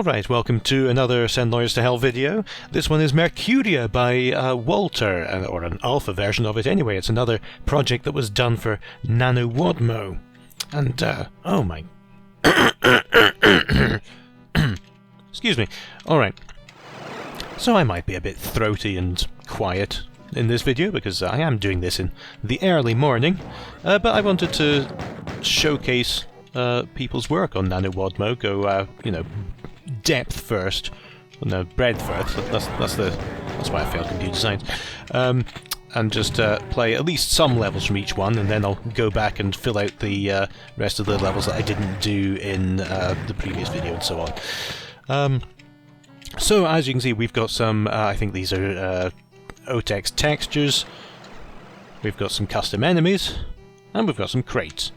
Alright, welcome to another Send Lawyers to Hell video. This one is Mercuria by Walter, or an alpha version of it anyway. It's another project that was done for NaNoWADMo. And, oh my... Excuse me. Alright. So I might be a bit throaty and quiet in this video, because I am doing this in the early morning, but I wanted to showcase people's work on NaNoWADMo, go, you know, depth first, no, breadth first, that's why I failed computer science, and just play at least some levels from each one, and then I'll go back and fill out the rest of the levels that I didn't do in the previous video and so on. So as you can see, we've got some, I think these are OTEX textures, we've got some custom enemies, and we've got some crates.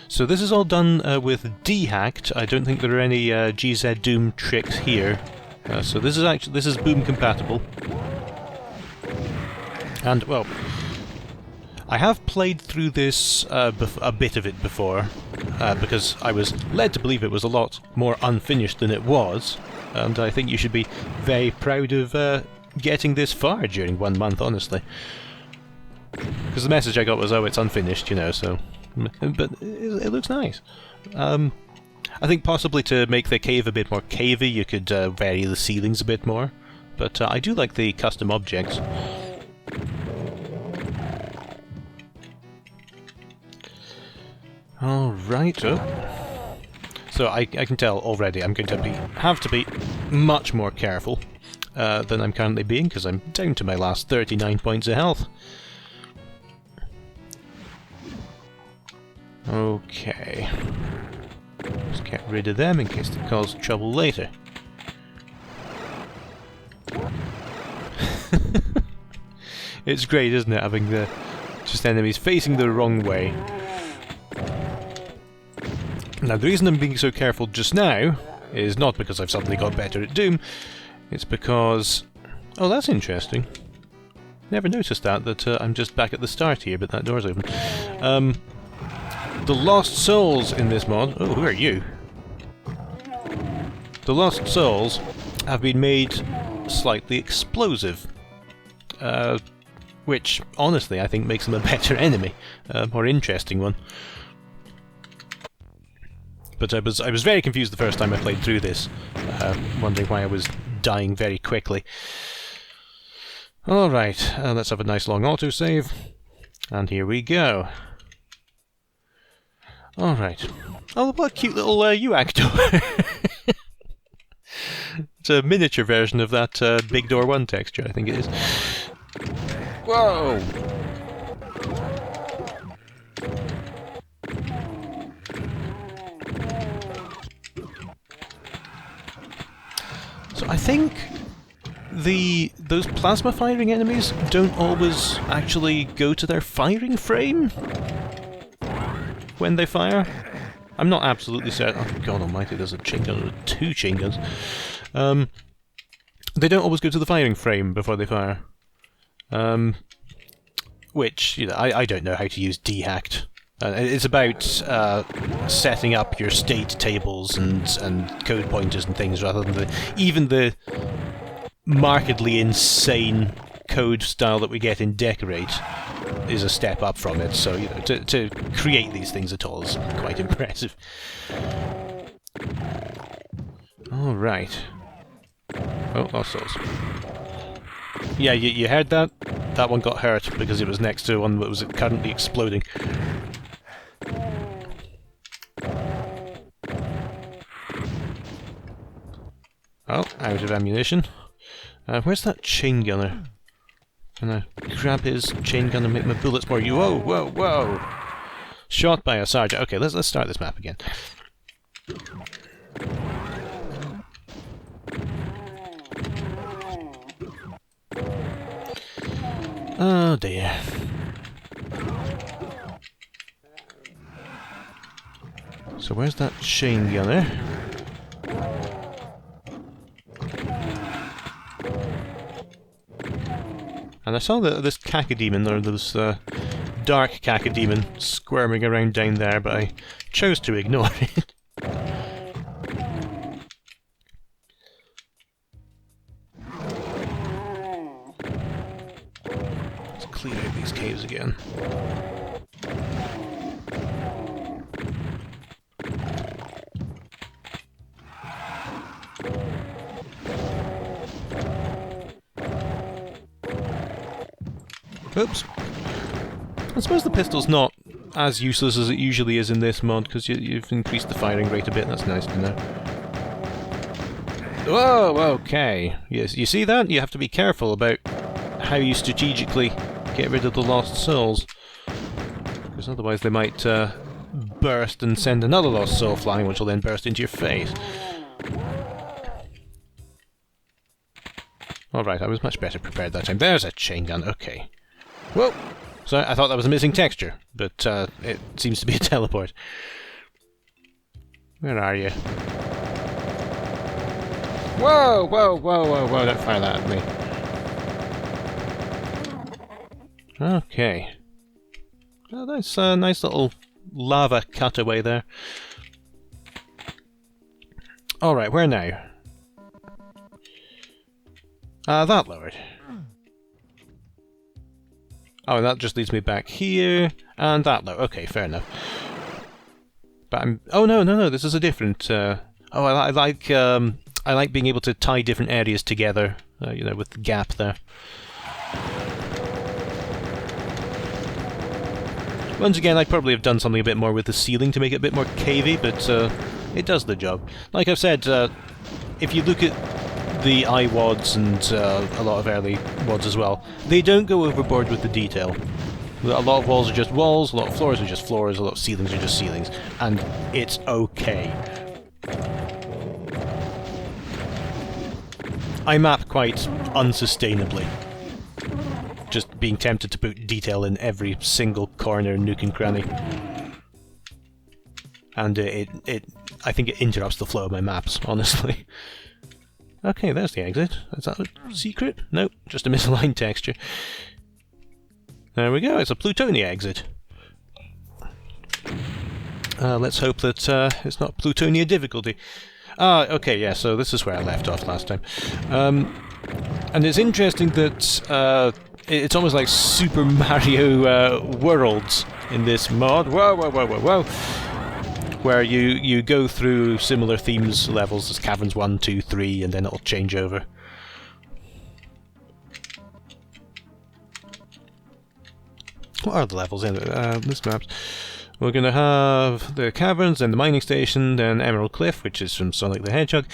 So this is all done with dehacked. I don't think there are any GZ Doom tricks here. So this is Boom compatible. And well, I have played through this a bit of it before, because I was led to believe it was a lot more unfinished than it was, and I think you should be very proud of getting this far during 1 month, honestly. Because the message I got was, oh, it's unfinished, you know, so... But it looks nice. I think possibly to make the cave a bit more cavey, you could vary the ceilings a bit more, but I do like the custom objects. Alright, so I can tell already I'm going to have to be much more careful than I'm currently being, because I'm down to my last 39 points of health. Okay. Let's get rid of them in case they cause trouble later. It's great, isn't it, having the just enemies facing the wrong way. Now, the reason I'm being so careful just now is not because I've suddenly got better at Doom, it's because... Oh, that's interesting. Never noticed that I'm just back at the start here, but that door's open. The Lost Souls in this mod... Oh, who are you? The Lost Souls have been made slightly explosive. Which, honestly, I think makes them a better enemy. A more interesting one. But I was very confused the first time I played through this, wondering why I was dying very quickly. Alright, let's have a nice long autosave. And here we go. Alright. Oh, what a cute little UAC door! It's a miniature version of that Big Door 1 texture, I think it is. Whoa! So I think those plasma firing enemies don't always actually go to their firing frame when they fire. I'm not absolutely certain. Oh, God almighty, there's a chain gun or 2 chain guns. They don't always go to the firing frame before they fire. Which, you know, I don't know how to use dehacked. It's about setting up your state tables and code pointers and things, rather than even the markedly insane code style that we get in Decorate is a step up from it, so, you know, to create these things at all is quite impressive. Alright. Oh, Lost Souls. Yeah, you heard that? That one got hurt because it was next to one that was currently exploding. Oh, out of ammunition. Where's that chain gunner? Can I grab his chain gun and make my bullets more? Whoa, whoa, whoa! Shot by a sergeant. Okay, let's start this map again. Oh dear. So where's that chain gunner? And I saw this cacodemon, or those dark cacodemon squirming around down there, but I chose to ignore it. Let's clear out these caves again. Oops. I suppose the pistol's not as useless as it usually is in this mod, because you've increased the firing rate a bit. That's nice to know. Whoa, okay. Yes, you see that? You have to be careful about how you strategically get rid of the lost souls, because otherwise they might burst and send another lost soul flying, which will then burst into your face. Alright, I was much better prepared that time. There's a chain gun, okay. Whoa! Sorry, I thought that was a missing texture, but it seems to be a teleport. Where are you? Whoa, whoa, whoa, whoa, whoa, don't fire that at me. Okay. Oh, that's a nice little lava cutaway there. Alright, where now? That lowered. Oh, and that just leads me back here, and that low. Okay, fair enough. But I'm... Oh, no, this is a different... I like being able to tie different areas together, you know, with the gap there. Once again, I'd probably have done something a bit more with the ceiling to make it a bit more cavey, but it does the job. Like I've said, if you look at the iWADs and a lot of early WADs as well, they don't go overboard with the detail. A lot of walls are just walls, a lot of floors are just floors, a lot of ceilings are just ceilings, and it's okay. I map quite unsustainably, just being tempted to put detail in every single corner, nook and cranny. And I think it interrupts the flow of my maps, honestly. Okay, there's the exit. Is that a secret? Nope, just a misaligned texture. There we go, it's a Plutonia exit. Let's hope that it's not Plutonia difficulty. Ah, okay, yeah, so this is where I left off last time. And it's interesting that it's almost like Super Mario Worlds in this mod. Whoa, whoa, whoa, whoa, whoa! Where you go through similar themes levels as Caverns 1, 2, 3, and then it'll change over. What are the levels in this map? We're going to have the caverns, then the mining station, then Emerald Cliff, which is from Sonic the Hedgehog.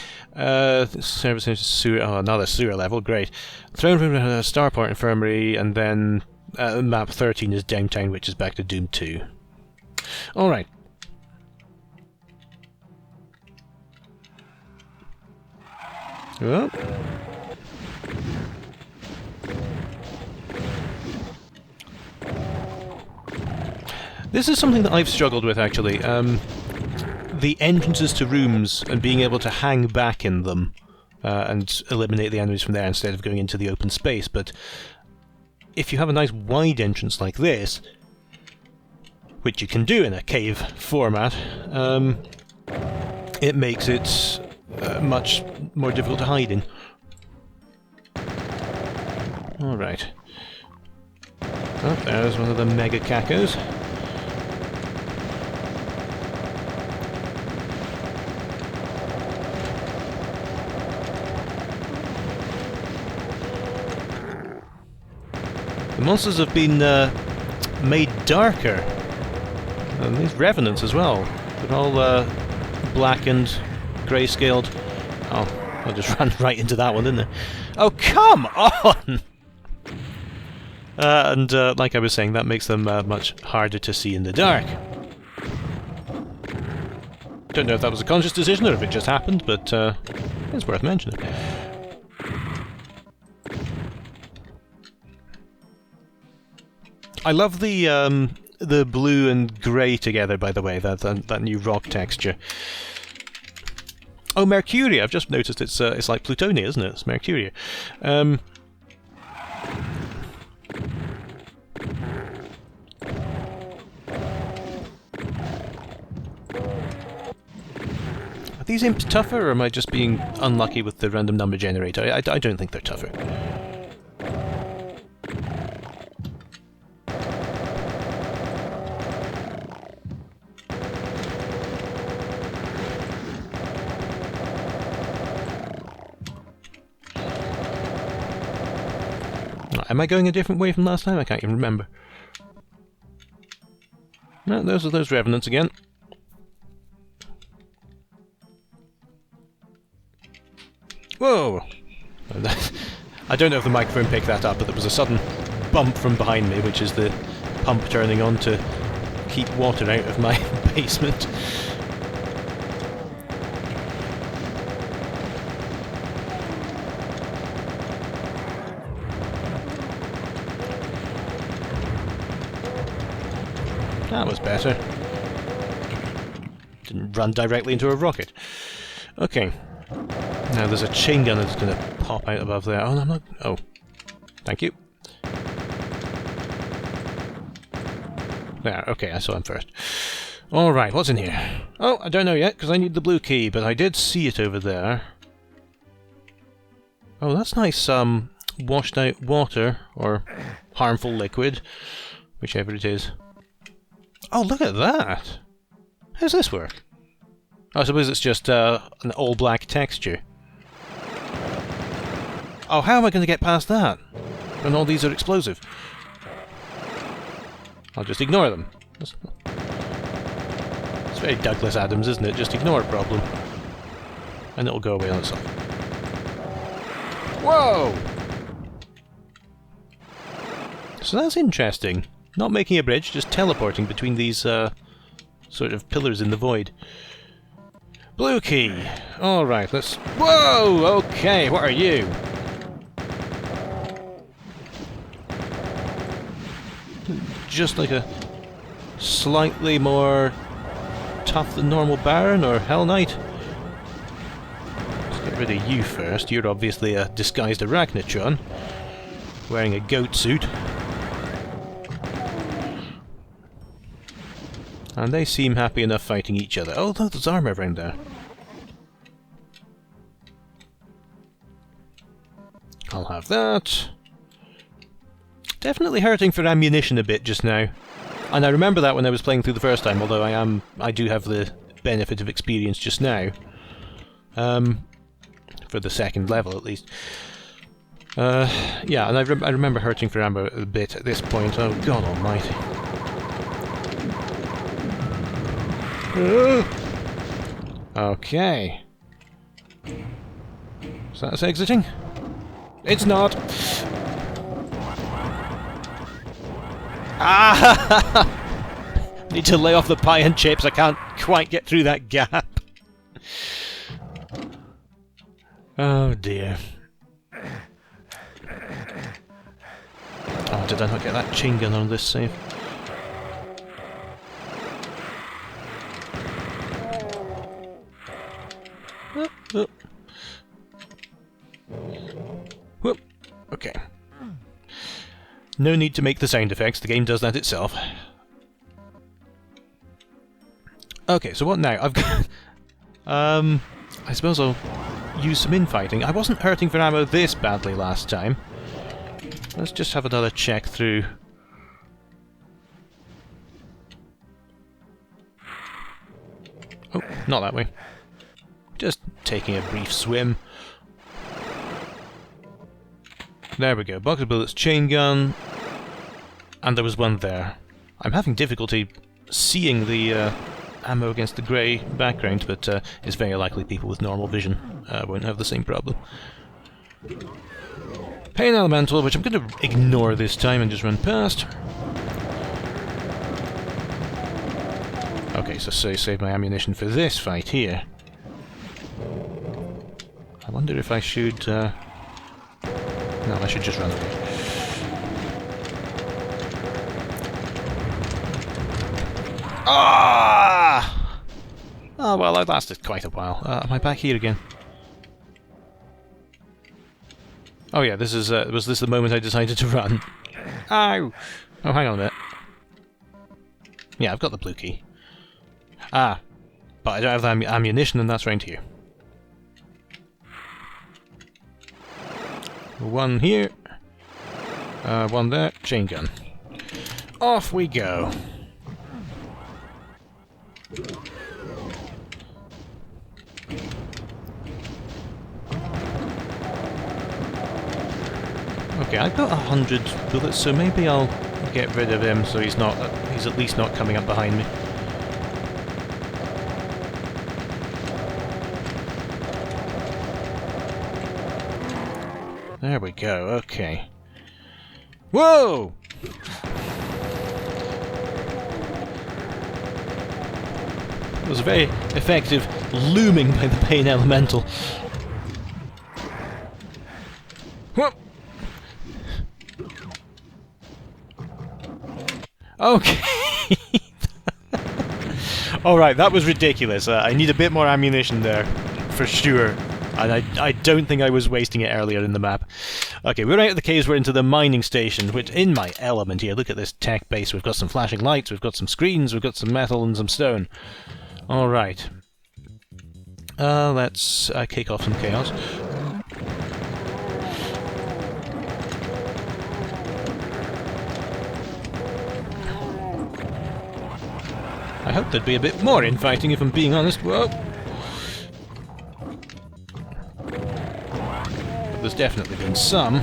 Service sewer, oh, another sewer level, great. Throne Room, Starport Infirmary, and then map 13 is Downtown, which is back to Doom 2. Alright. Oh. This is something that I've struggled with, actually. The entrances to rooms and being able to hang back in them and eliminate the enemies from there instead of going into the open space. But if you have a nice wide entrance like this, which you can do in a cave format, it makes it much more difficult to hide in. Alright. Oh, there's one of the mega cacos. The monsters have been made darker. And these revenants as well. They're all blackened, grey-scaled. Oh, I just ran right into that one, didn't I? Oh, come on! And like I was saying, that makes them much harder to see in the dark. Don't know if that was a conscious decision or if it just happened, but it's worth mentioning. I love the blue and grey together, by the way, that new rock texture. Oh, Mercuria! I've just noticed it's like Plutonia, isn't it? It's Mercuria. these imps tougher, or am I just being unlucky with the random number generator? I don't think they're tougher. Am I going a different way from last time? I can't even remember. No, those are those revenants again. Whoa! I don't know if the microphone picked that up, but there was a sudden bump from behind me, which is the pump turning on to keep water out of my basement. That was better. Didn't run directly into a rocket. Okay. Now there's a chain gun that's going to pop out above there. Oh, no, I'm not... Oh. Thank you. There, okay, I saw him first. Alright, what's in here? Oh, I don't know yet, because I need the blue key, but I did see it over there. Oh, that's nice, washed out water, or harmful liquid, whichever it is. Oh, look at that! How's this work? I suppose it's just an all-black texture. Oh, how am I going to get past that? When all these are explosive? I'll just ignore them. It's very Douglas Adams, isn't it? Just ignore a problem. And it'll go away on itself. Whoa! So that's interesting. Not making a bridge, just teleporting between these sort of pillars in the void. Blue key! Alright, let's... Whoa! Okay, what are you? Just like a slightly more tough than normal Baron or Hell Knight. Let's get rid of you first. You're obviously a disguised Arachnotron, wearing a goat suit. And they seem happy enough fighting each other. Oh, look, there's armour around there. I'll have that. Definitely hurting for ammunition a bit just now. And I remember that when I was playing through the first time, although I do have the benefit of experience just now. For the second level, at least. Yeah, and I remember hurting for ammo a bit at this point. Oh, God almighty. Okay. So that's exiting? It's not! Ah! Need to lay off the pie and chips, I can't quite get through that gap. Oh dear. Oh, did I not get that chain gun on this save? Oh. Whoop. Okay. No need to make the sound effects, the game does that itself. Okay, so what now? I've got... I suppose I'll use some infighting. I wasn't hurting for ammo this badly last time. Let's just have another check through. Oh, not that way. Just taking a brief swim. There we go. Box of bullets, chain gun, and there was one there. I'm having difficulty seeing the ammo against the grey background, but it's very likely people with normal vision won't have the same problem. Pain Elemental, which I'm going to ignore this time and just run past. Okay, so save my ammunition for this fight here. I wonder if I should... No, I should just run away. Ah! Oh, well, that lasted quite a while. Am I back here again? Oh yeah, this is, was this the moment I decided to run? Ow! Oh, hang on a minute. Yeah, I've got the blue key. Ah. But I don't have ammunition, and that's round here. One here. One there. Chain gun. Off we go. Okay, I've got 100 bullets, so maybe I'll get rid of him so he's at least not coming up behind me. There we go, okay. Whoa! It was very effective looming by the pain elemental. Whoop! Okay. Alright, that was ridiculous. I need a bit more ammunition there, for sure. And I don't think I was wasting it earlier in the map. Okay, we're out of the caves, we're into the mining station, which, in my element here, look at this tech base. We've got some flashing lights, we've got some screens, we've got some metal and some stone. Alright. Let's kick off some chaos. I hope there'd be a bit more infighting, if I'm being honest. Whoa! But there's definitely been some.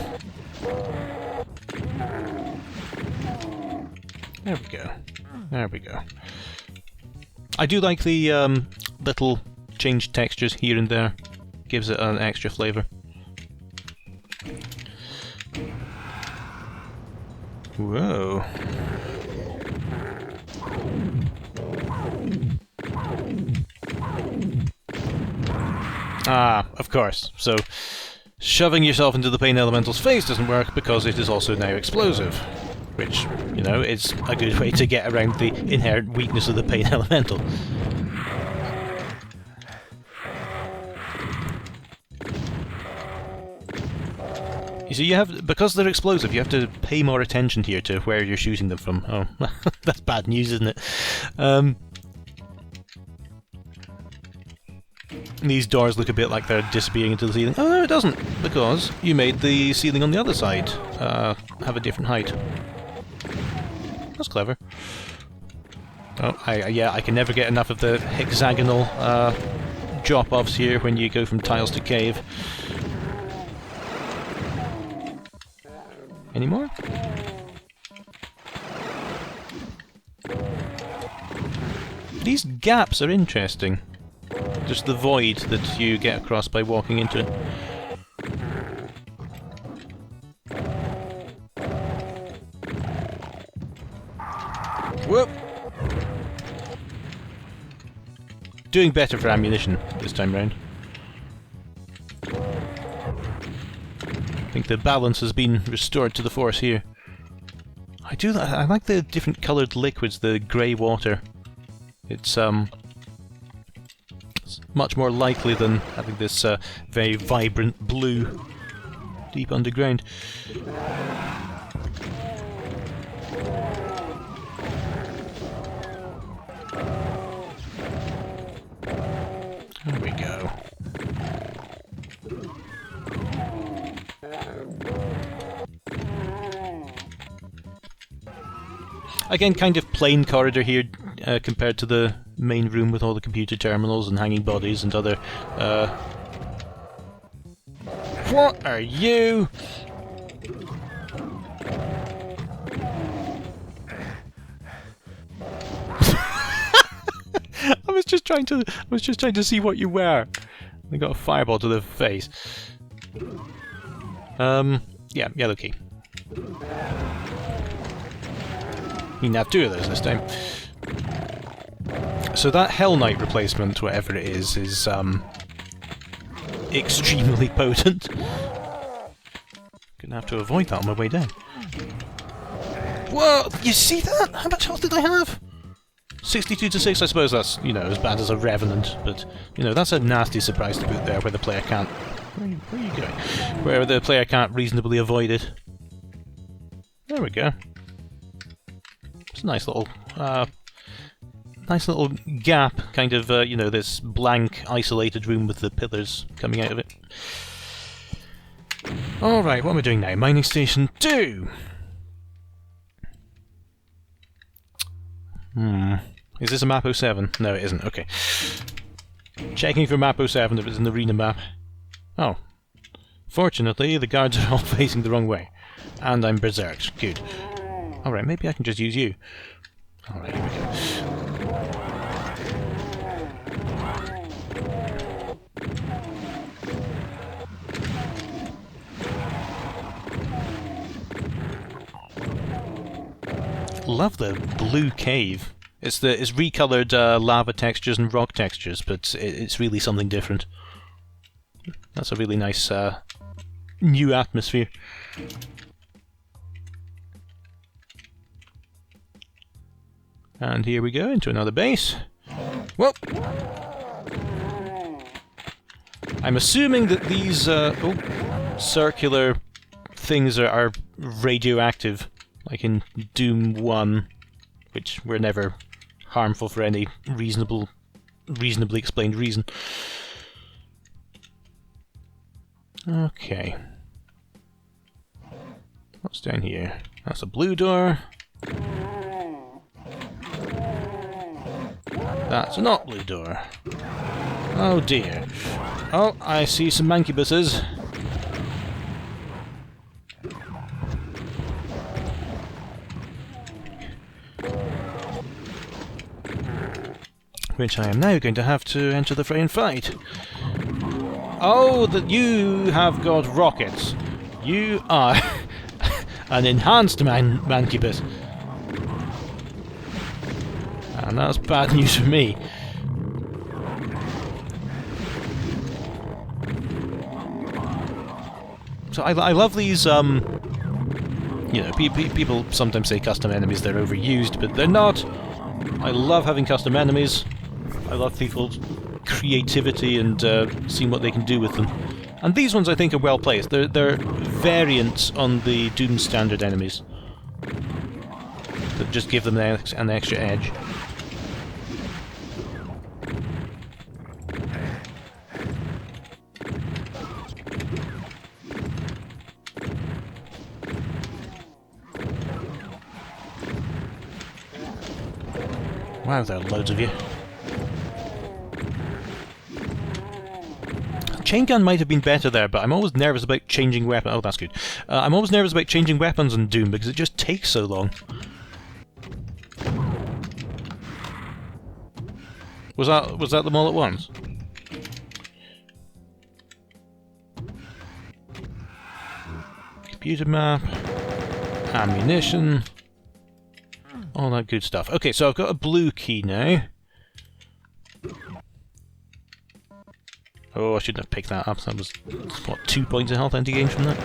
There we go. There we go. I do like the little changed textures here and there. Gives it an extra flavour. Whoa. Ah, of course. So, shoving yourself into the pain elemental's face doesn't work because it is also now explosive. Which, you know, is a good way to get around the inherent weakness of the pain elemental. You see, because they're explosive, you have to pay more attention here to where you're shooting them from. Oh, that's bad news, isn't it? These doors look a bit like they're disappearing into the ceiling. Oh, no, it doesn't, because you made the ceiling on the other side have a different height. That's clever. Oh, yeah, I can never get enough of the hexagonal drop-offs here when you go from tiles to cave. Any more? These gaps are interesting. Just the void that you get across by walking into it. Whoop! Doing better for ammunition this time round. I think the balance has been restored to the force here. I like the different coloured liquids, the grey water. It's much more likely than having this very vibrant blue deep underground. There we go. Again, kind of plain corridor here compared to the main room with all the computer terminals and hanging bodies and other... What are you? I was just trying to see what you were. I got a fireball to the face. Yeah, yellow key. You can have two of those this time. So that Hell Knight replacement, whatever it is extremely potent. Gonna have to avoid that on my way down. Whoa! You see that? How much health did I have? 62 to 6, I suppose that's, you know, as bad as a Revenant, but, you know, that's a nasty surprise to put there where the player can't... Where are you going? Where the player can't reasonably avoid it. There we go. It's a nice little nice little gap, kind of, you know, this blank, isolated room with the pillars coming out of it. Alright, what am I doing now? Mining Station 2! Is this a map 07? No, it isn't. Okay. Checking for map 07 if it's an arena map. Oh. Fortunately, the guards are all facing the wrong way. And I'm berserked. Good. Alright, maybe I can just use you. Alright, here we go. Love the blue cave. It's recolored lava textures and rock textures, but it's really something different. That's a really nice new atmosphere. And here we go into another base. Whoa! I'm assuming that these circular things are radioactive. Like in Doom 1, which were never harmful for any reasonably explained reason. Okay. What's down here? That's a blue door. That's a not blue door. Oh dear. Oh, I see some mancubuses. Which I am now going to have to enter the fray and fight. Oh, that you have got rockets. You are an enhanced mancubus. And that's bad news for me. So I love these, you know, people sometimes say custom enemies, they're overused, but they're not. I love having custom enemies. I love people's creativity and seeing what they can do with them. And these ones I think are well placed. They're variants on the Doom standard enemies that just give them an extra edge. Wow, there are loads of you. Chain gun might have been better there, but I'm always nervous about changing weapons. Oh, that's good. I'm always nervous about changing weapons in Doom because it just takes so long. Was that them all at once? Computer map, ammunition, all that good stuff. Okay, so I've got a blue key now. Oh, I shouldn't have picked that up. That was, what, 2 points of health anti-gain from that?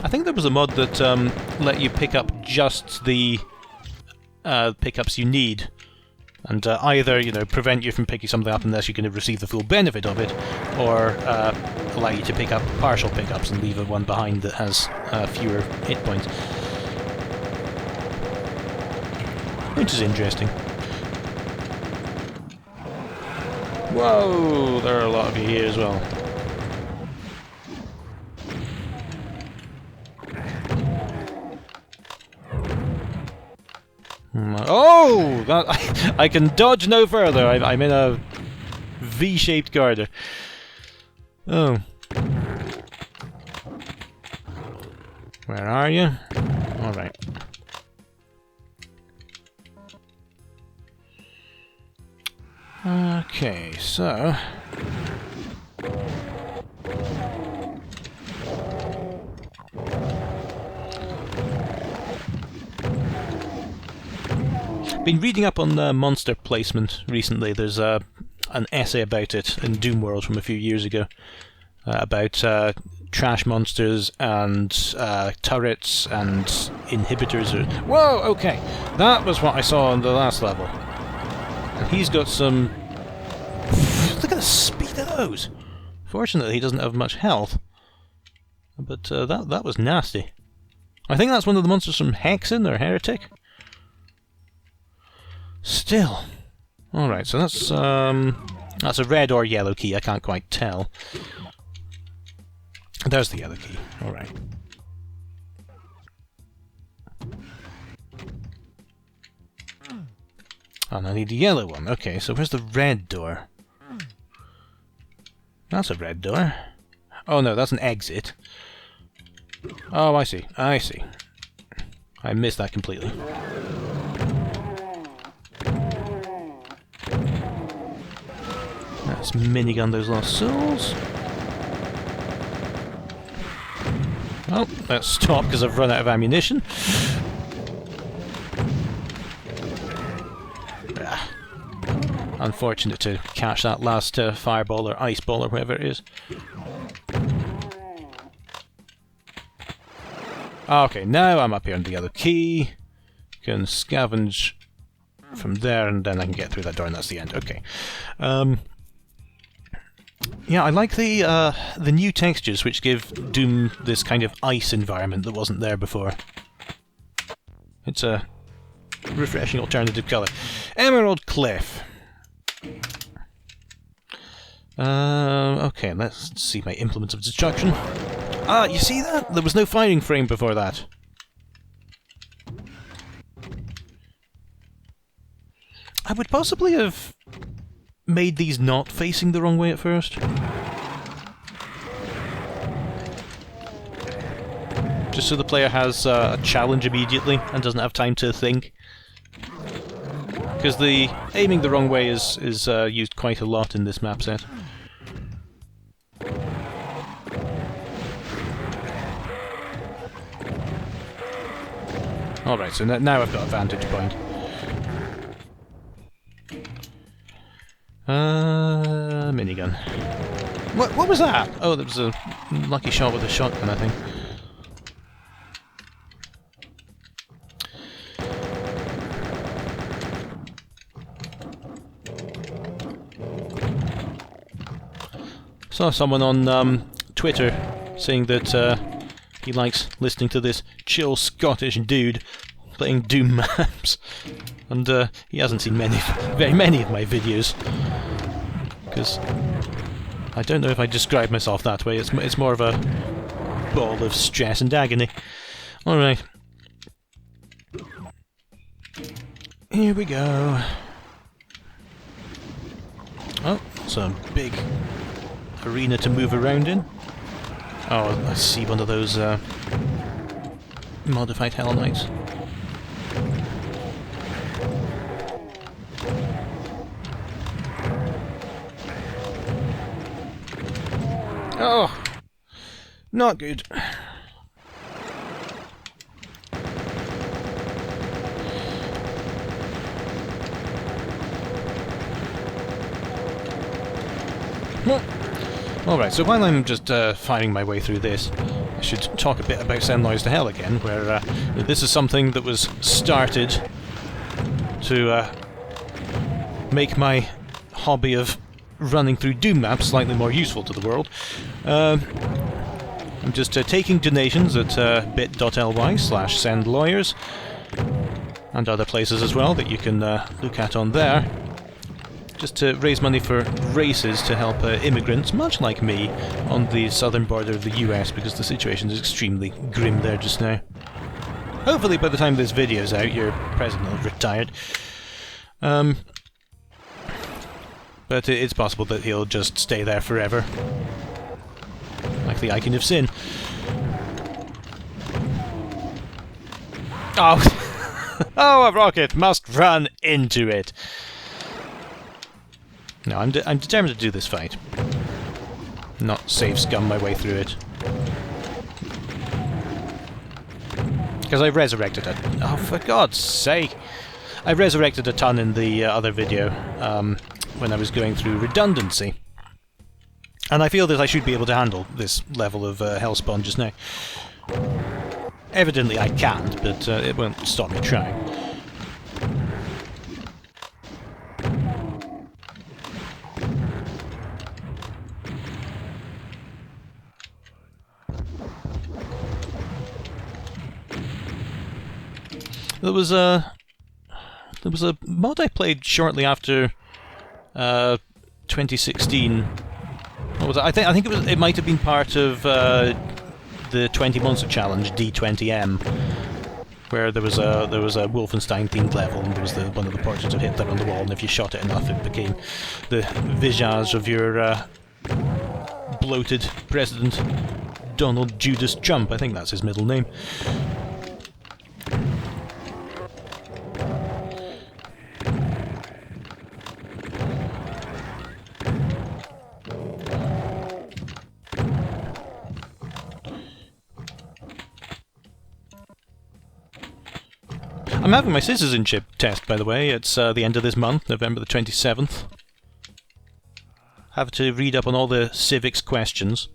I think there was a mod that let you pick up just the pickups you need, and either, you know, prevent you from picking something up unless you can receive the full benefit of it, or allow you to pick up partial pickups and leave one behind that has fewer hit points. Which is interesting. Whoa, there are a lot of you here as well. Oh! That, I can dodge no further. I'm in a V-shaped garter. Oh. Where are you? Alright. Okay, so... Been reading up on monster placement recently. There's an essay about it in Doom World from a few years ago, about trash monsters and turrets and inhibitors. Whoa, okay, that was what I saw on the last level. And he's got some... Look at the speed of those! Fortunately, he doesn't have much health. But that was nasty. I think that's one of the monsters from Hexen or Heretic. Still. Alright, so that's a red or yellow key, I can't quite tell. There's the yellow key, alright. And I need a yellow one. Okay, so where's the red door? That's a red door. Oh no, that's an exit. Oh, I see. I see. I missed that completely. Let's minigun those lost souls. Oh, let's stop because I've run out of ammunition. Unfortunate to catch that last fireball or ice ball or whatever it is. Okay, now I'm up here on the other key. Can scavenge from there and then I can get through that door and that's the end. Okay. Yeah, I like the new textures which give Doom this kind of ice environment that wasn't there before. It's a refreshing alternative colour. Emerald Cliff. Okay, let's see my implements of destruction. Ah, you see that? There was no firing frame before that. I would possibly have made these not facing the wrong way at first. Just so the player has a challenge immediately and doesn't have time to think. Because the aiming the wrong way is used quite a lot in this map set. Alright, so now I've got a vantage point. Minigun. What was that? Oh, that was a lucky shot with a shotgun, I think. Saw someone on Twitter saying that he likes listening to this chill Scottish dude playing Doom maps, and he hasn't seen very many of my videos, because I don't know if I describe myself that way. It's more of a ball of stress and agony. All right, here we go. Oh, it's a big arena to move around in. Oh, I see one of those modified Hell Knights. Oh, not good. Alright, so while I'm just firing my way through this, I should talk a bit about Send Noise to Hell again, where this is something that was started to make my hobby of running through Doom maps slightly more useful to the world. I'm just taking donations at bit.ly/sendlawyers and other places as well that you can look at on there, just to raise money for races to help immigrants, much like me, on the southern border of the US, because the situation is extremely grim there just now. Hopefully by the time this video's out, your president will have retired. But it's possible that he'll just stay there forever. Like the Icon of Sin. Oh! Oh, a rocket must run into it! No, I'm determined to do this fight. Not save scum my way through it. Because I resurrected it. Oh, for God's sake! I resurrected a ton in the other video, when I was going through redundancy. And I feel that I should be able to handle this level of Hellspawn just now. Evidently I can't, but it won't stop me trying. There was a mod I played shortly after 2016. What was it? I think it might have been part of the 20 Monster Challenge D20M, where there was a Wolfenstein themed level, and there was one of the portraits of Hitler on the wall, and if you shot it enough, it became the visage of your bloated President Donald Judas Trump. I think that's his middle name. I'm having my citizenship test, by the way. It's the end of this month, November the 27th. Have to read up on all the civics questions.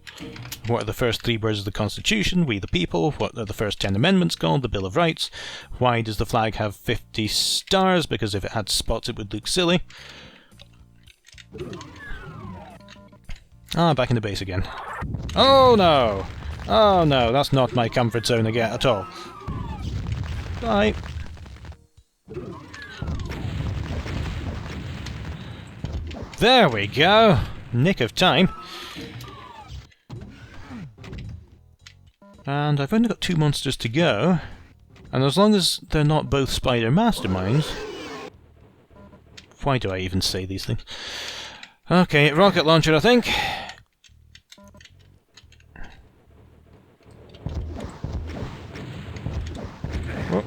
What are the first 3 words of the Constitution? We the people. What are the first 10 amendments called? The Bill of Rights. Why does the flag have 50 stars? Because if it had spots it would look silly. Ah, back in the base again. Oh no! Oh no, that's not my comfort zone again at all. Bye. There we go! Nick of time. And I've only got 2 monsters to go. And as long as they're not both spider masterminds... Why do I even say these things? Okay, rocket launcher, I think. Whoa.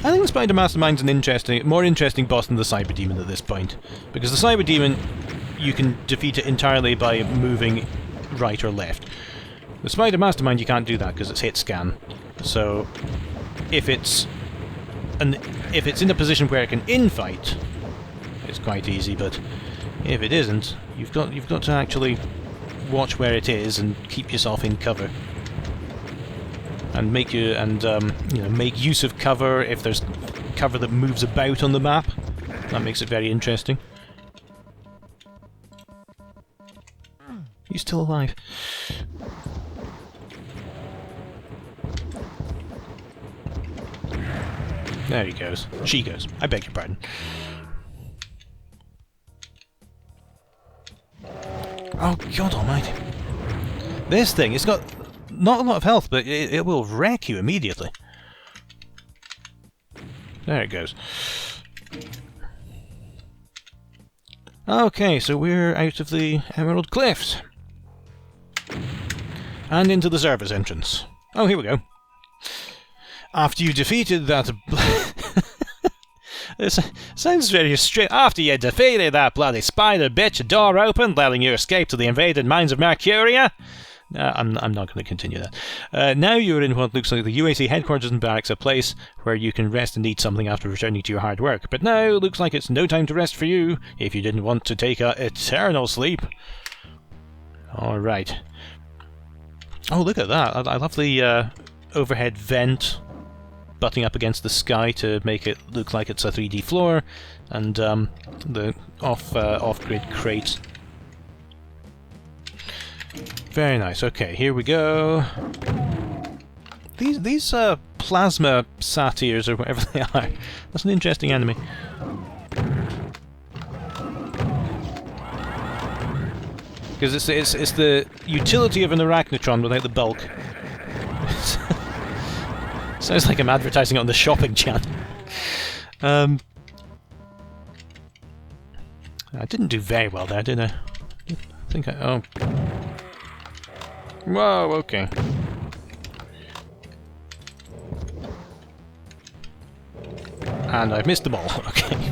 I think the Spider Mastermind's an more interesting boss than the Cyber Demon at this point. Because the Cyber Demon, you can defeat it entirely by moving right or left. The Spider Mastermind, you can't do that because it's hit scan. So, if it's in a position where it can infight, it's quite easy. But if it isn't, you've got to actually watch where it is and keep yourself in cover. And make use of cover if there's cover that moves about on the map. That makes it very interesting. He's still alive. There he goes. She goes. I beg your pardon. Oh, God almighty. This thing, it's got not a lot of health, but it will wreck you immediately. There it goes. Okay, so we're out of the Emerald Cliffs. And into the service entrance. Oh, here we go. After you defeated that... This sounds very straight. After you defeated that bloody spider bitch, a door opened, letting you escape to the invaded mines of Mercuria. I'm not going to continue that. Now you're in what looks like the UAC headquarters and barracks, a place where you can rest and eat something after returning to your hard work. But now it looks like it's no time to rest for you, if you didn't want to take a eternal sleep. Alright. Oh, look at that. I love the overhead vent butting up against the sky to make it look like it's a 3D floor, and the off-grid crate. Very nice. Okay, here we go. These plasma satyrs, or whatever they are. That's an interesting enemy. Because it's the utility of an arachnotron without the bulk. Sounds like I'm advertising it on the shopping channel. I didn't do very well there, did I? I think I... Oh. Whoa, okay. And I've missed them all, okay. I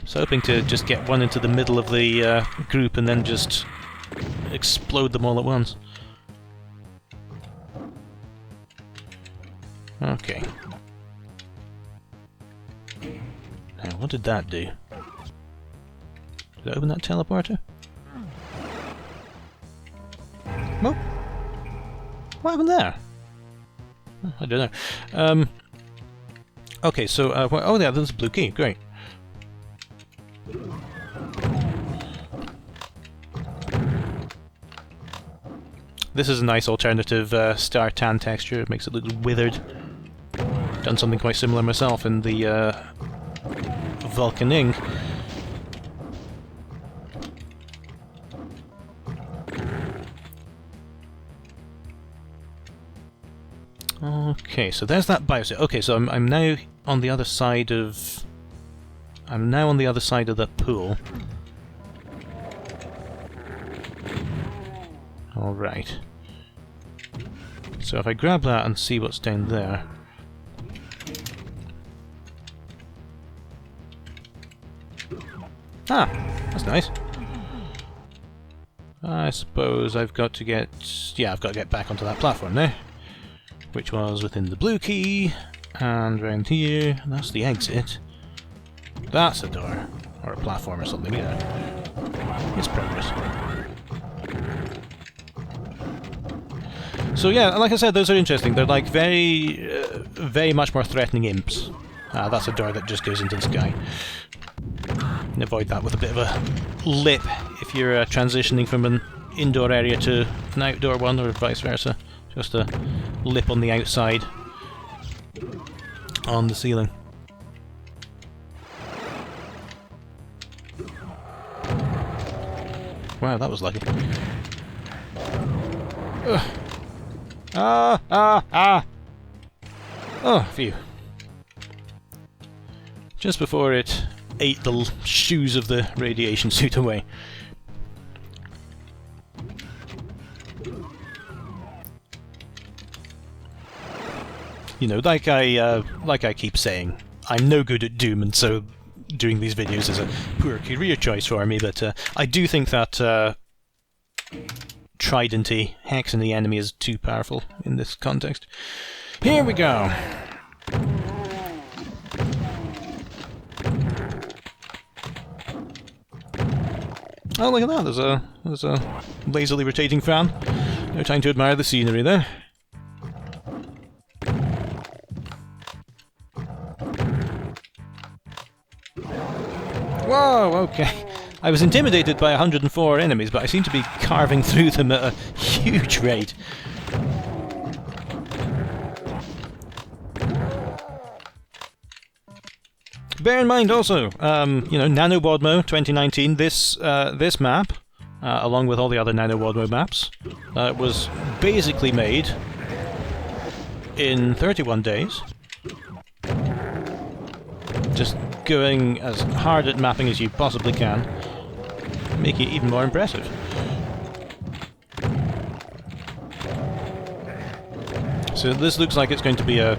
was hoping to just get one into the middle of the group and then just explode them all at once. Okay. Now, what did that do? Did I open that teleporter? Well, what happened there? I don't know. Okay, so, oh yeah, there's a blue key, great. This is a nice alternative star tan texture. It makes it look withered. Done something quite similar myself in the Vulcaning. Okay, so there's that biosphere. Okay, so I'm now on the other side of... I'm now on the other side of that pool. Alright. So if I grab that and see what's down there... Ah! That's nice. I suppose I've got to get... Yeah, I've got to get back onto that platform there. Which was within the blue key. And round here, that's the exit. That's a door. Or a platform or something, yeah. It's progress. So yeah, like I said, those are interesting. They're like very much more threatening imps. That's a door that just goes into the sky. And avoid that with a bit of a lip if you're transitioning from an indoor area to an outdoor one, or vice versa. Just a lip on the outside on the ceiling. Wow, that was lucky. Ugh. Oh, phew. Just before it ate the shoes of the radiation suit away. You know, like I keep saying, I'm no good at Doom, and so doing these videos is a poor career choice for me, but I do think that Trident-y hexing the enemy is too powerful in this context. Here we go! Oh, look at that, there's a lazily rotating fan. No time to admire the scenery there. Whoa, okay. I was intimidated by 104 enemies, but I seem to be carving through them at a huge rate. Bear in mind also, you know, NaNoWADMo 2019, this map, along with all the other NaNoWADMo maps, was basically made in 31 days. Just going as hard at mapping as you possibly can, making it even more impressive. So this looks like it's going to be a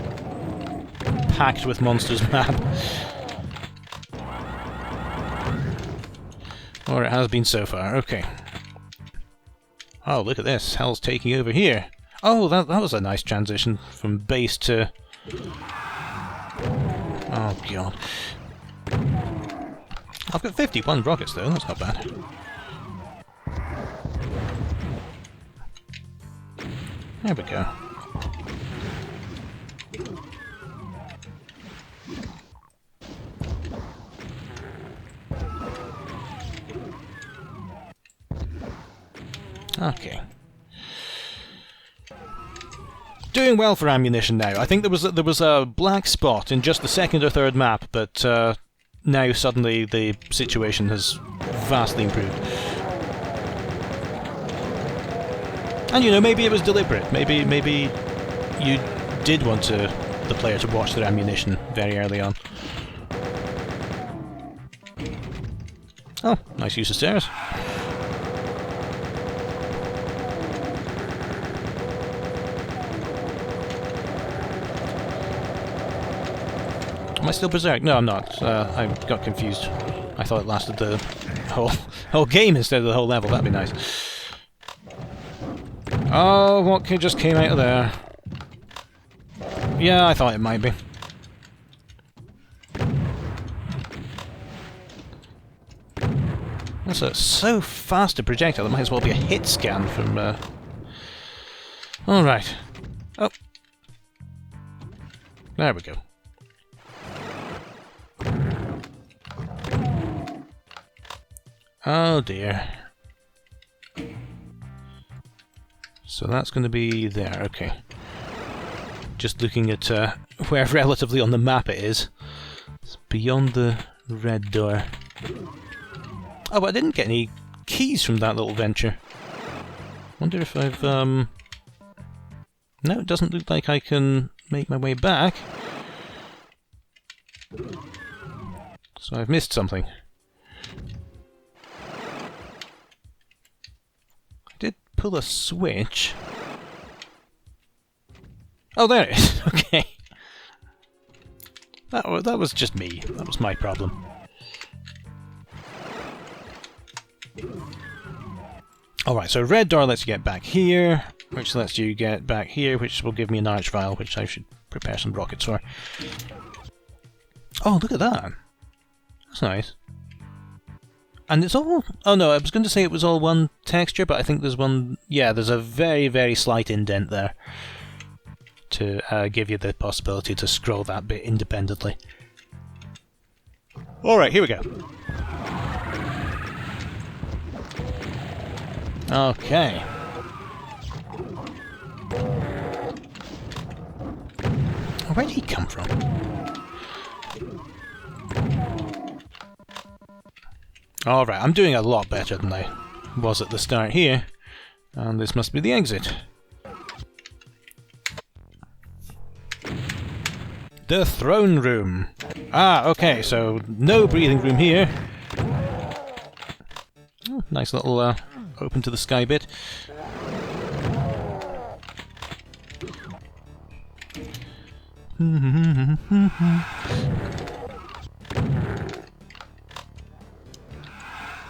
packed with monsters map. Or it has been so far, okay. Oh, look at this, hell's taking over here. Oh, that was a nice transition from base to... Oh god. I've got 51 rockets though, that's not bad. There we go. Okay. Doing well for ammunition now. I think there was a black spot in just the second or third map, but now suddenly the situation has vastly improved. And you know, maybe it was deliberate. Maybe you did want the player to watch their ammunition very early on. Oh, nice use of stairs. Am I still berserk? No, I'm not. I got confused. I thought it lasted the whole game instead of the whole level. That'd be nice. Oh, what just came out of there? Yeah, I thought it might be. That's so fast a projectile. That might as well be a hit scan from... Alright. Oh. There we go. Oh dear. So that's going to be there, okay. Just looking at where relatively on the map it is. It's beyond the red door. Oh, but I didn't get any keys from that little venture. Wonder if I've... No, it doesn't look like I can make my way back. So I've missed something. I did pull a switch. Oh, there it is. Okay. That was just me. That was my problem. Alright, so red door lets you get back here, which lets you get back here, which will give me an arch vial, which I should prepare some rockets for. Oh, look at that. That's nice. And it's all... Oh no, I was going to say it was all one texture, but I think there's one... Yeah, there's a very, very slight indent there to give you the possibility to scroll that bit independently. Alright, here we go. Okay. Where did he come from? Alright, I'm doing a lot better than I was at the start here. And this must be the exit. The throne room. Ah, okay, so no breathing room here. Oh, nice little open to the sky bit.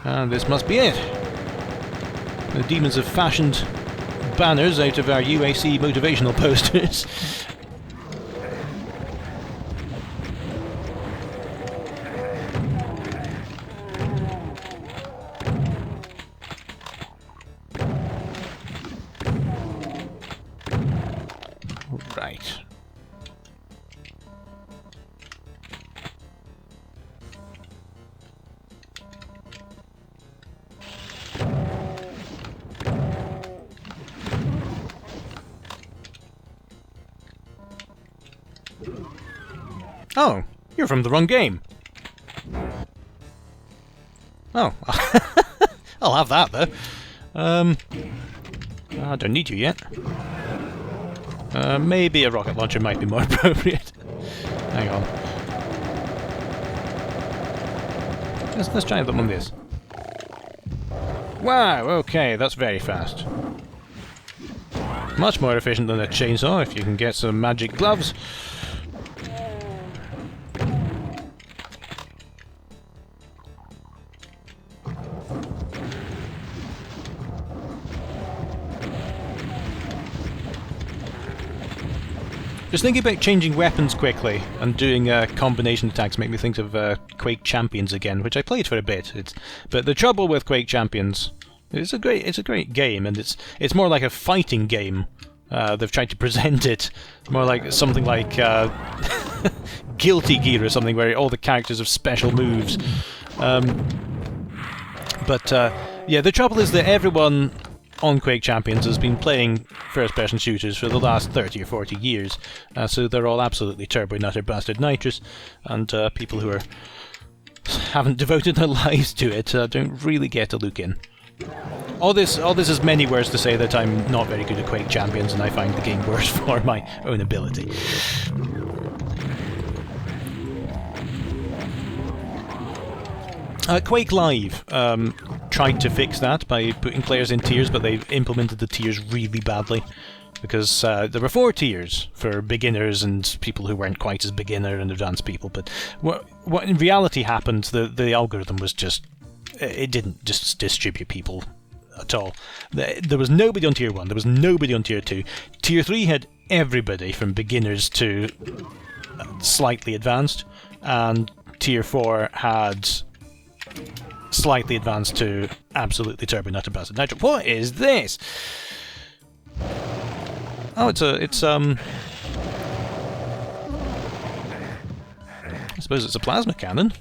And this must be it. The demons have fashioned banners out of our UAC motivational posters. Right. Oh, you're from the wrong game. Oh, I'll have that though. I don't need you yet. Maybe a rocket launcher might be more appropriate. Hang on. Let's try them on this. Wow, okay, that's very fast. Much more efficient than a chainsaw if you can get some magic gloves. Just thinking about changing weapons quickly and doing combination attacks make me think of Quake Champions again, which I played for a bit. But the trouble with Quake Champions, it's a great game, and it's more like a fighting game. They've tried to present it more like something like Guilty Gear or something, where all the characters have special moves. Yeah, the trouble is that everyone on Quake Champions has been playing first-person shooters for the last 30 or 40 years, so they're all absolutely turbo nutter bastard nitrous, and people who haven't devoted their lives to it don't really get a look in. All this is many words to say that I'm not very good at Quake Champions, and I find the game worse for my own ability. Quake Live tried to fix that by putting players in tiers, but they've implemented the tiers really badly. Because there were 4 tiers for beginners and people who weren't quite as beginner and advanced people. But what in reality happened, the algorithm was just... It didn't just distribute people at all. There was nobody on tier 1, there was nobody on tier 2. Tier 3 had everybody from beginners to slightly advanced, and tier 4 had slightly advanced to absolutely turbo nutter bastard nitro. What is this? Oh, it's I suppose it's a plasma cannon.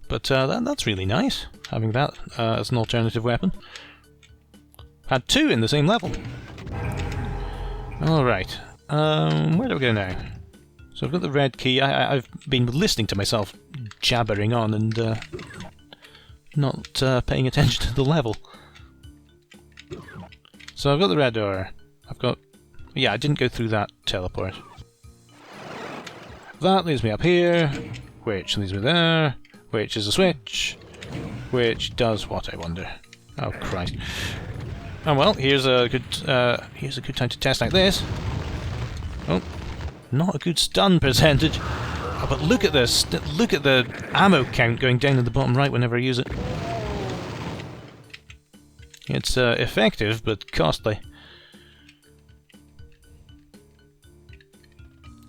But that's really nice, having that as an alternative weapon. Had two in the same level. Alright. Where do we go now? So I've got the red key. I've been listening to myself jabbering on and not paying attention to the level. So I've got the red door. I've got... Yeah, I didn't go through that teleport. That leads me up here, which leads me there, which is a switch, which does what, I wonder? Oh, Christ. Oh well, here's a good time to test like this. Oh, not a good stun percentage. Oh, but look at this! Look at the ammo count going down at the bottom right whenever I use it. It's effective, but costly.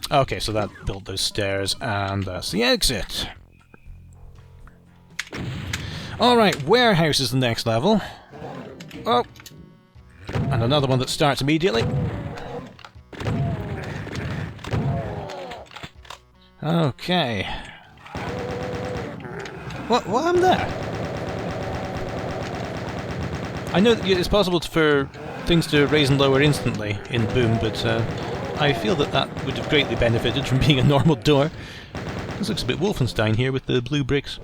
Okay, so that built those stairs, and that's the exit. Alright, warehouse is the next level. Oh! And another one that starts immediately. Okay. What happened there? I know that it's possible for things to raise and lower instantly in Boom, but I feel that that would have greatly benefited from being a normal door. This looks a bit Wolfenstein here with the blue bricks.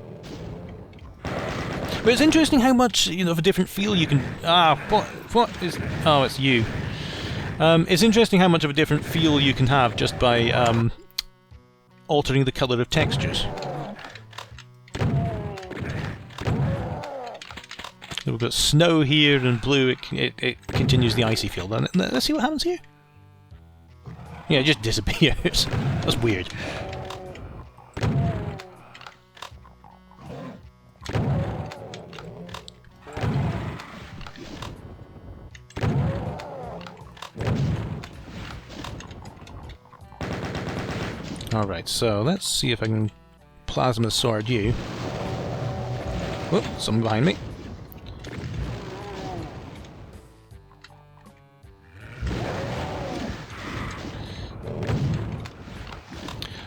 But it's interesting how much, you know, of a different feel you can... what is... Oh, it's you. It's interesting how much of a different feel you can have just by altering the colour of textures. We've got snow here and blue, it continues the icy feel. Let's see what happens here. Yeah, it just disappears. That's weird. Alright, so let's see if I can plasma sword you. Whoop, someone behind me.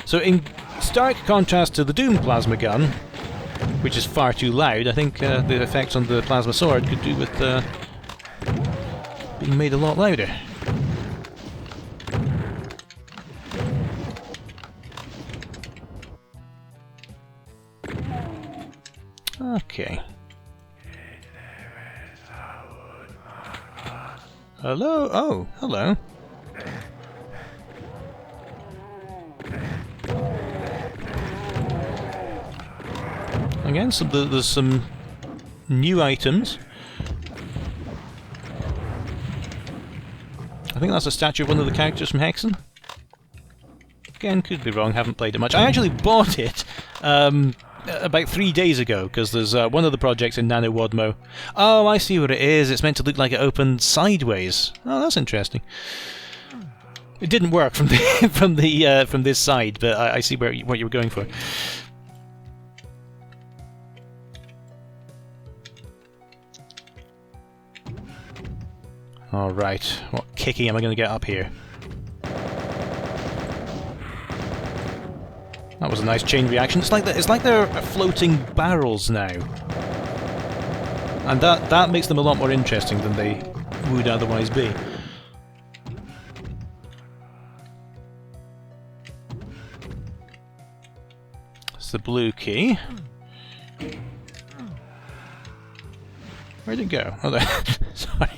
So in stark contrast to the Doom plasma gun, which is far too loud, I think the effects on the plasma sword could do with being made a lot louder. Okay. Hello? Oh, hello. Again, so there's some new items. I think that's a statue of one of the characters from Hexen. Again, could be wrong, haven't played it much. I actually bought it about 3 days ago, because there's one of the projects in NaNoWADMo. Oh, I see what it is. It's meant to look like it opened sideways. Oh, that's interesting. It didn't work from the from this side, but I see what you were going for. Alright, what kicking am I going to get up here? That was a nice chain reaction. It's like they're floating barrels now. And that makes them a lot more interesting than they would otherwise be. It's the blue key. Where'd it go? Oh, there. Sorry.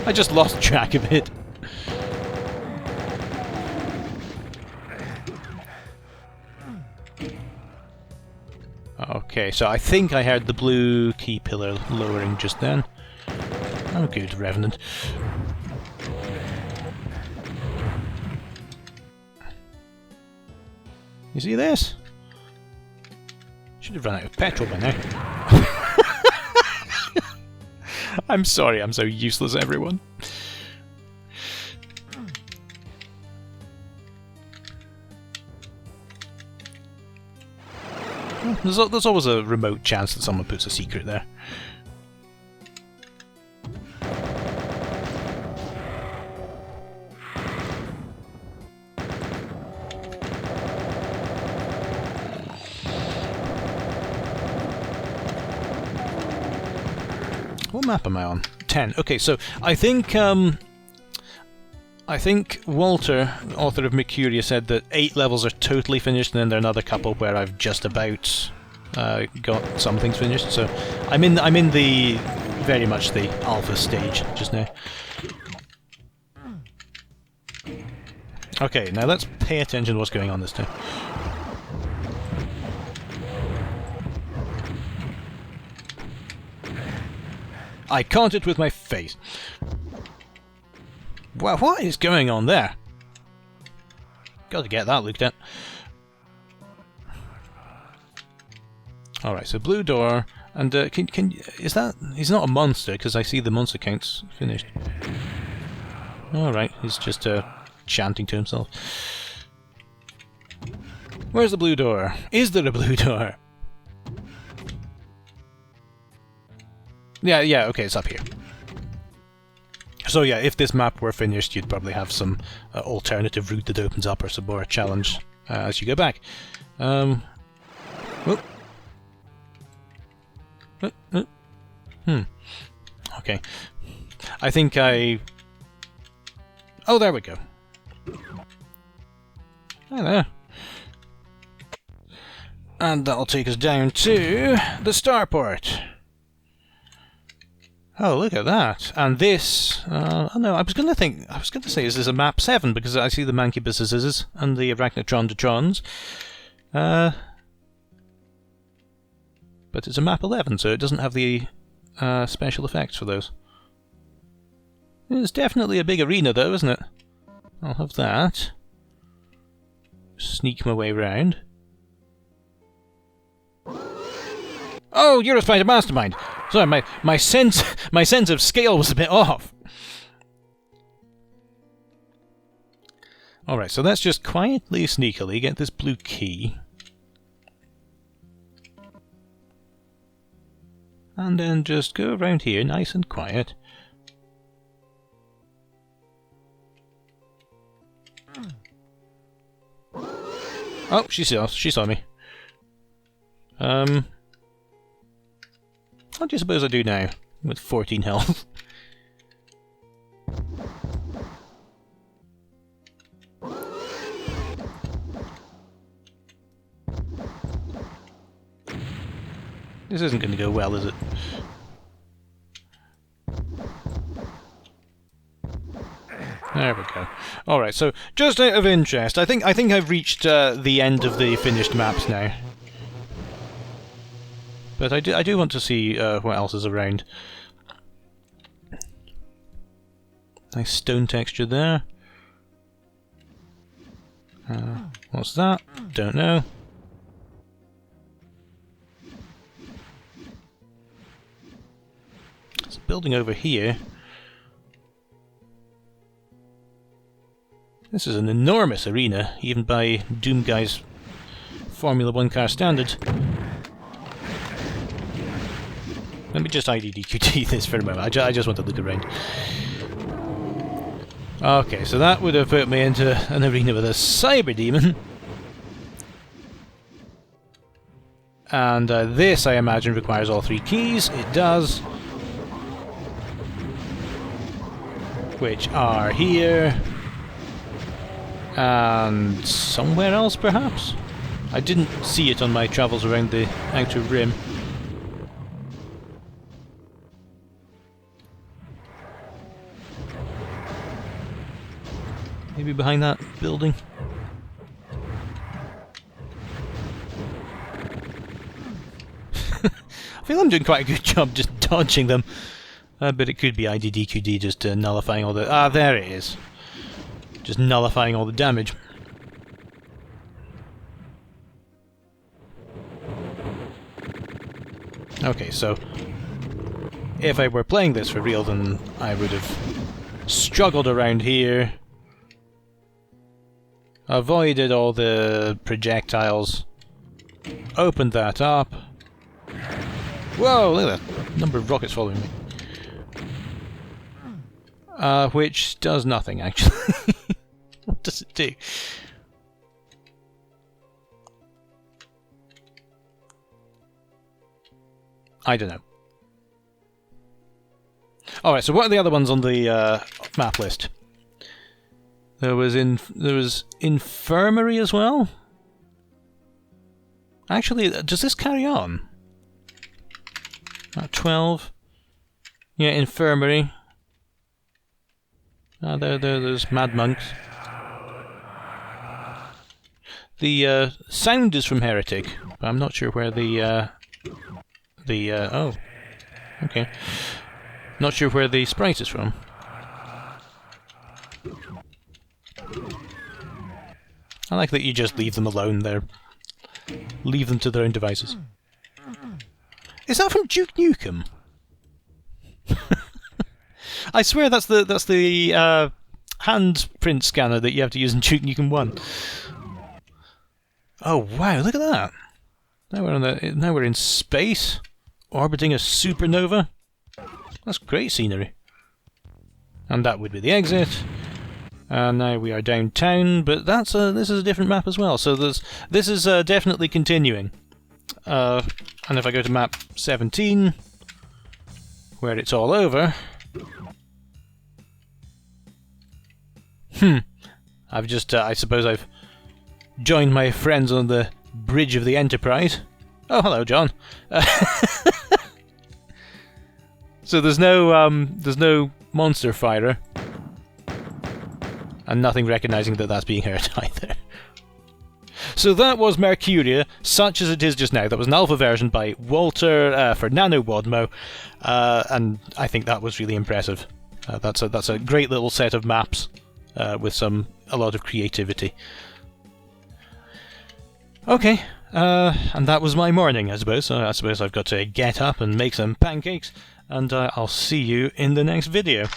I just lost track of it. Okay, so I think I heard the blue key pillar lowering just then. Oh good, Revenant. You see this? Should have run out of petrol by now. I'm sorry, I'm so useless, everyone. There's always a remote chance that someone puts a secret there. What map am I on? 10. Okay, so I think Walter, author of Mercuria, said that 8 levels are totally finished, and then there are another couple where I've just about got some things finished. So I'm in the very much the alpha stage just now. Okay, now let's pay attention to what's going on this time. I caught it with my face. Wow, what is going on there? Got to get that looked at. Alright, so blue door, and is that... He's not a monster, because I see the monster count's finished. Alright, he's just chanting to himself. Where's the blue door? Is there a blue door? Yeah, okay, it's up here. So yeah, if this map were finished, you'd probably have some alternative route that opens up, or some more challenge as you go back. Okay. I think I... Oh, there we go. Hi there. And that'll take us down to the starport. Oh, look at that! And this, oh no, I was going to say, is this a map 7, because I see the Mancubuses and the Arachnotrondotrons. But it's a map 11, so it doesn't have the special effects for those. It's definitely a big arena, though, isn't it? I'll have that. Sneak my way round. Oh, you're a spider mastermind! Sorry, my sense of scale was a bit off. Alright, so let's just quietly, sneakily get this blue key. And then just go around here, nice and quiet. Oh, she saw me. What do you suppose I do now, with 14 health? This isn't going to go well, is it? There we go. Alright, so, just out of interest, I think I've reached the end of the finished maps now. But I do want to see what else is around. Nice stone texture there. What's that? Don't know. There's a building over here. This is an enormous arena, even by Doom Guy's Formula 1 car standards. Let me just IDDQT this for a moment. I just want to look around. Okay, so that would have put me into an arena with a cyber demon. And this, I imagine, requires all 3 keys. It does. Which are here. And somewhere else, perhaps? I didn't see it on my travels around the outer rim. Maybe behind that building. I feel I'm doing quite a good job just dodging them. But it could be IDDQD just nullifying all the... Ah, there it is. Just nullifying all the damage. Okay, so... if I were playing this for real, then I would have struggled around here. Avoided all the projectiles. Opened that up. Whoa, look at that number of rockets following me. Which does nothing, actually. What does it do? I don't know. Alright, so what are the other ones on the map list? There was infirmary as well? Actually, does this carry on? 12. Yeah, infirmary. There's mad monks. The sound is from Heretic, but I'm not sure where oh, okay. Not sure where the sprite is from. I like that you just leave them alone there. Leave them to their own devices. Is that from Duke Nukem? I swear that's the handprint scanner that you have to use in Duke Nukem 1. Oh wow, look at that! Now we're in space, orbiting a supernova. That's great scenery. And that would be the exit. And now we are downtown, but this is a different map as well. So this is definitely continuing. And if I go to map 17, where it's all over, I suppose I've joined my friends on the bridge of the Enterprise. Oh, hello, John. So there's no monster fighter. And nothing recognising that that's being heard either. So that was Mercuria, such as it is just now. That was an alpha version by Walter for NaNoWADMo, and I think that was really impressive. That's a great little set of maps with a lot of creativity. Okay, and that was my morning, I suppose. So I suppose I've got to get up and make some pancakes, and I'll see you in the next video.